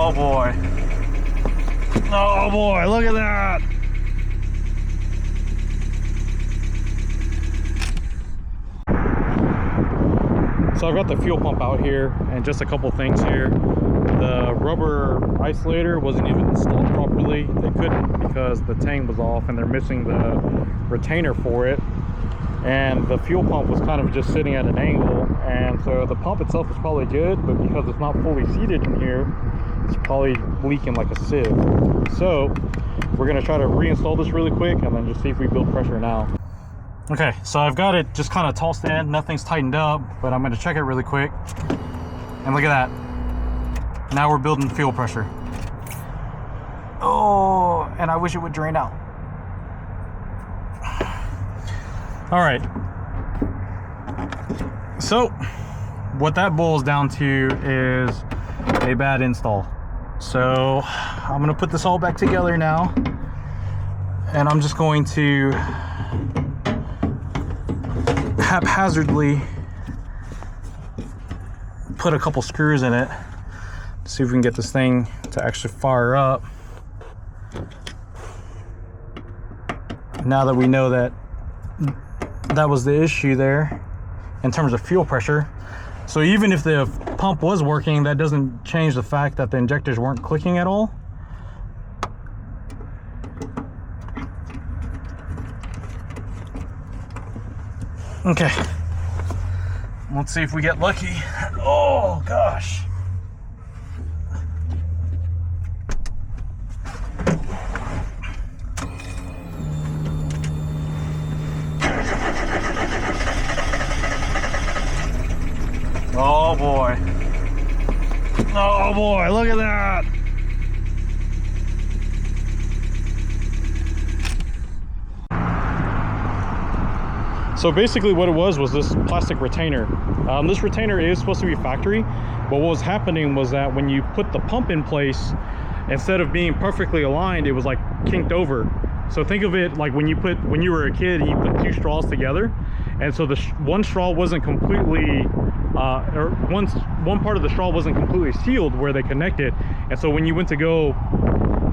Oh boy. Oh boy, look at that. So I've got the fuel pump out here, and just a couple things here. The rubber isolator wasn't even installed properly. They couldn't because the tang was off and they're missing the retainer for it. And the fuel pump was kind of just sitting at an angle, and so the pump itself is probably good, but because it's not fully seated in here, it's probably leaking like a sieve. So we're going to try to reinstall this really quick and then just see if we build pressure now. Okay, so I've got it just kind of tossed in, nothing's tightened up, but I'm going to check it really quick. And look at that. Now we're building fuel pressure. Oh, and I wish it would drain out. All right. So what that boils down to is a bad install. So I'm going to put this all back together now, and I'm just going to haphazardly put a couple screws in it to see if we can get this thing to actually fire up. Now that we know that that was the issue there in terms of fuel pressure. So even if the pump was working, that doesn't change the fact that the injectors weren't clicking at all. Okay, let's see if we get lucky. Oh gosh. Oh boy. Oh boy, look at that. So basically what it was this plastic retainer. This retainer is supposed to be factory, but what was happening was that when you put the pump in place, instead of being perfectly aligned, it was like kinked over. So think of it like when you were a kid and you put two straws together, and so the one straw wasn't completely or one part of the straw wasn't completely sealed where they connected, and so when you went to go,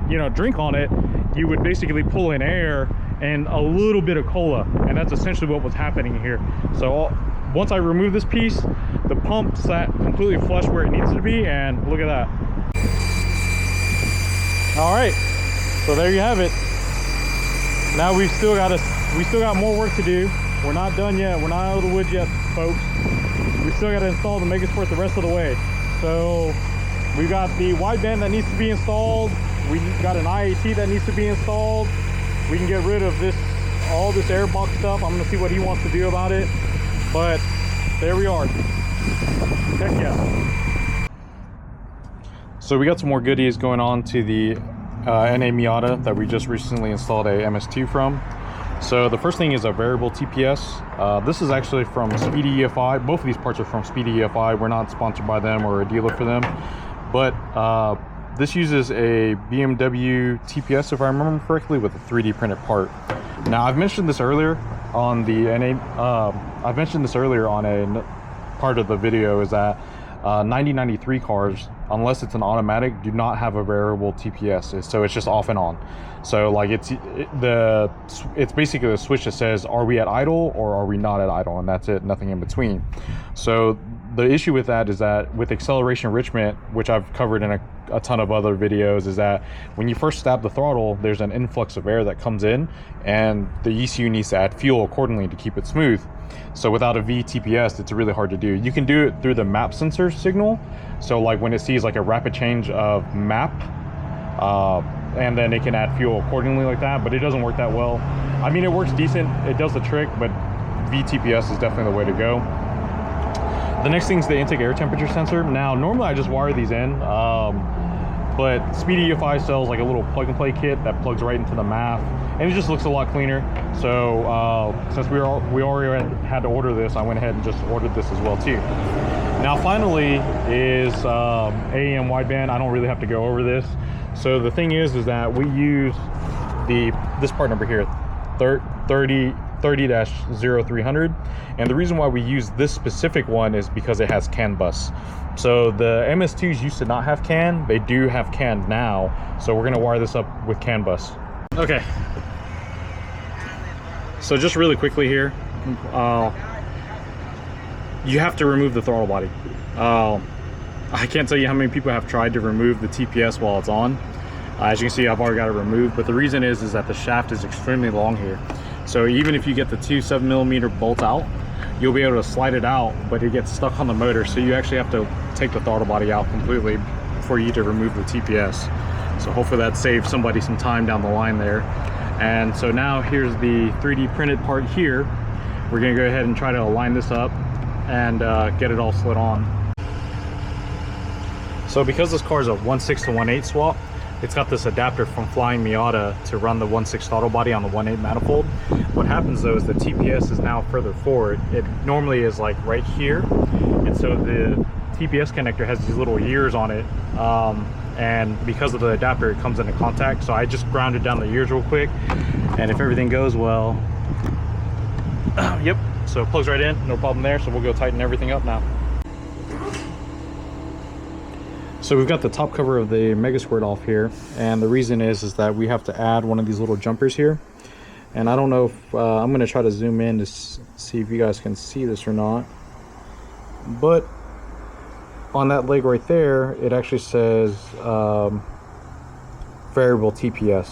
you know, drink on it, you would basically pull in air and a little bit of cola, and that's essentially what was happening here. So once I removed this piece, the pump sat completely flush where it needs to be, and look at that. All right, so there you have it. Now we still got more work to do. We're not done yet. We're not out of the woods yet, folks. We still got to install the Megasport the rest of the way. So we've got the wideband that needs to be installed. We got an IAT that needs to be installed. We can get rid of all this airbox stuff. I'm gonna see what he wants to do about it. But there we are. Heck yeah. So we got some more goodies going on to the NA Miata that we just recently installed a MS2 from. So the first thing is a variable TPS. This is actually from SpeedyEfi. Both of these parts are from SpeedyEfi. We're not sponsored by them or a dealer for them. But this uses a BMW TPS, if I remember correctly, with a 3D printed part. Now, I've mentioned this earlier on the NA. I've mentioned this earlier on a part of the video, is that 9093 cars, unless it's an automatic, do not have a variable TPS. So it's just off and on. So like it's basically a switch that says, are we at idle or are we not at idle, and that's it, nothing in between. So the issue with that is that with acceleration enrichment, which I've covered in a ton of other videos, is that when you first stab the throttle, there's an influx of air that comes in, and the ECU needs to add fuel accordingly to keep it smooth. So without a VTPS, it's really hard to do. You can do it through the map sensor signal. So like when it sees like a rapid change of map, and then it can add fuel accordingly like that, but it doesn't work that well. I mean, it works decent, it does the trick, but VTPS is definitely the way to go. The next thing is the intake air temperature sensor. Now, normally I just wire these in, but SpeedyEfi sells like a little plug and play kit that plugs right into the MAF, and it just looks a lot cleaner. So since we already had to order this, I went ahead and just ordered this as well too. Now finally is AEM wideband. I don't really have to go over this. So the thing is that we use this part number here, 30 30-0300. And the reason why we use this specific one is because it has CAN bus. So the MS2s used to not have CAN. They do have CAN now. So we're gonna wire this up with CAN bus. Okay. So just really quickly here, you have to remove the throttle body. I can't tell you how many people have tried to remove the TPS while it's on. As you can see, I've already got it removed, but the reason is that the shaft is extremely long here. So even if you get the two 7mm bolts out, you'll be able to slide it out, but it gets stuck on the motor. So you actually have to take the throttle body out completely for you to remove the TPS. So hopefully that saves somebody some time down the line there. And so now here's the 3D printed part here. We're gonna go ahead and try to align this up and get it all slid on. So because this car is a 1.6 to 1.8 swap, it's got this adapter from Flying Miata to run the 1.6 throttle body on the 1.8 manifold. What happens though is the TPS is now further forward. It normally is like right here, and so the TPS connector has these little ears on it, and because of the adapter it comes into contact. So I just grounded down the ears real quick, and if everything goes well, yep, so it plugs right in, no problem there. So we'll go tighten everything up now. So we've got the top cover of the Mega Squirt off here, and the reason is that we have to add one of these little jumpers here. And I don't know if I'm going to try to zoom in to see if you guys can see this or not, but on that leg right there it actually says variable TPS.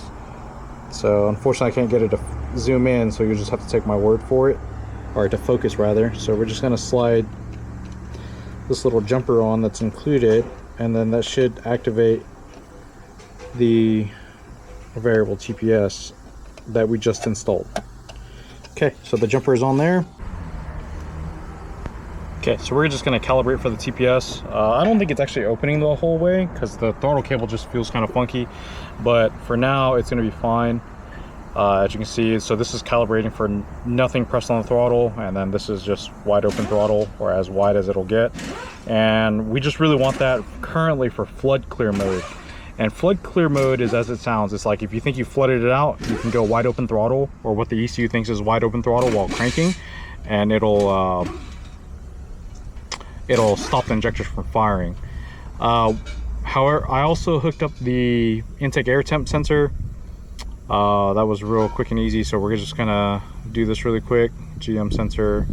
So unfortunately I can't get it to zoom in, so you just have to take my word for it, or to focus rather. So we're just going to slide this little jumper on that's included, and then that should activate the variable TPS that we just installed. Okay, so the jumper is on there. Okay, so we're just going to calibrate for the TPS. I don't think it's actually opening the whole way because the throttle cable just feels kind of funky, but for now it's going to be fine. As you can see, so this is calibrating for nothing pressed on the throttle, and then this is just wide open throttle, or as wide as it'll get. And we just really want that currently for flood clear mode. And flood clear mode is as it sounds. It's like if you think you flooded it out, you can go wide open throttle, or what the ECU thinks is wide open throttle while cranking, and it'll stop the injectors from firing. However, I also hooked up the intake air temp sensor. That was real quick and easy, so we're just gonna do this really quick. GM sensor,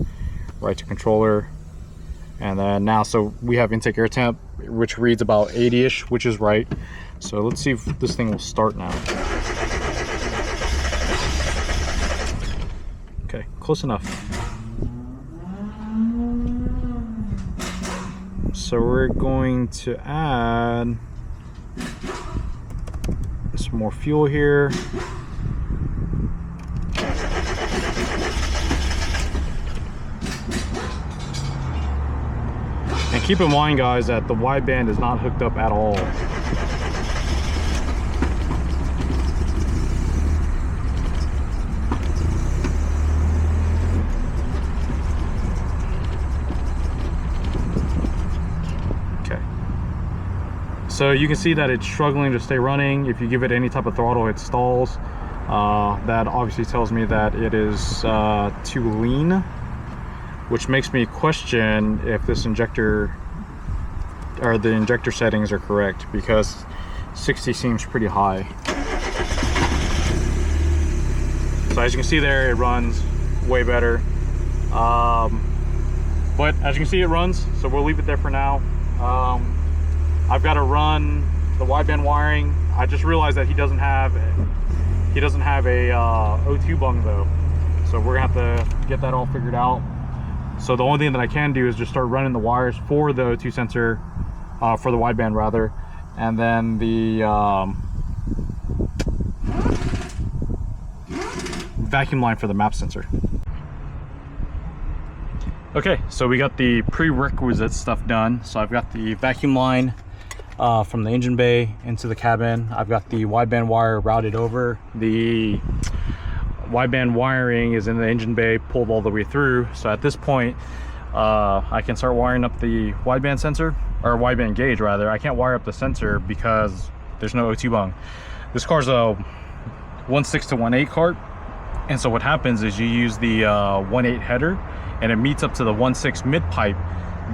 right to controller, and then now, so we have intake air temp, which reads about 80-ish, which is right. So let's see if this thing will start now. Okay, close enough. So we're going to add some more fuel here. And keep in mind, guys, that the wideband is not hooked up at all. So you can see that it's struggling to stay running. If you give it any type of throttle, it stalls. That obviously tells me that it is too lean, which makes me question if this injector, or the injector settings, are correct, because 60 seems pretty high. So as you can see there, it runs way better. But as you can see, it runs, so we'll leave it there for now. I've got to run the wideband wiring. I just realized that he doesn't have a O2 bung though, so we're gonna have to get that all figured out. So the only thing that I can do is just start running the wires for the O2 sensor, for the wideband rather, and then the vacuum line for the map sensor. Okay, so we got the prerequisite stuff done. So I've got the vacuum line from the engine bay into the cabin. I've got the wideband wire routed over. The wideband wiring is in the engine bay, pulled all the way through. So at this point, I can start wiring up the wideband sensor, or wideband gauge rather. I can't wire up the sensor because there's no O2 bung. This car's a 1.6 to 1.8 cart, And so what happens is you use the 1.8 header and it meets up to the 1.6 mid pipe.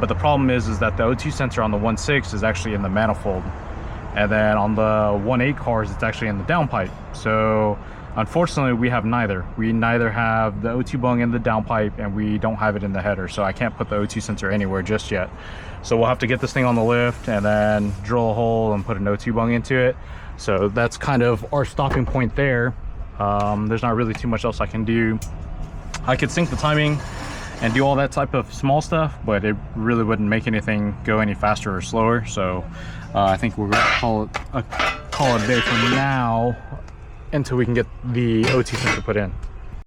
But the problem is that the O2 sensor on the 1.6 is actually in the manifold. And then on the 1.8 cars, it's actually in the downpipe. So unfortunately, we have neither. We neither have the O2 bung in the downpipe and we don't have it in the header. So I can't put the O2 sensor anywhere just yet. So we'll have to get this thing on the lift and then drill a hole and put an O2 bung into it. So that's kind of our stopping point there. There's not really too much else I can do. I could sync the timing and do all that type of small stuff, but it really wouldn't make anything go any faster or slower. So I think we're gonna call it a day for now until we can get the O2 sensor put in.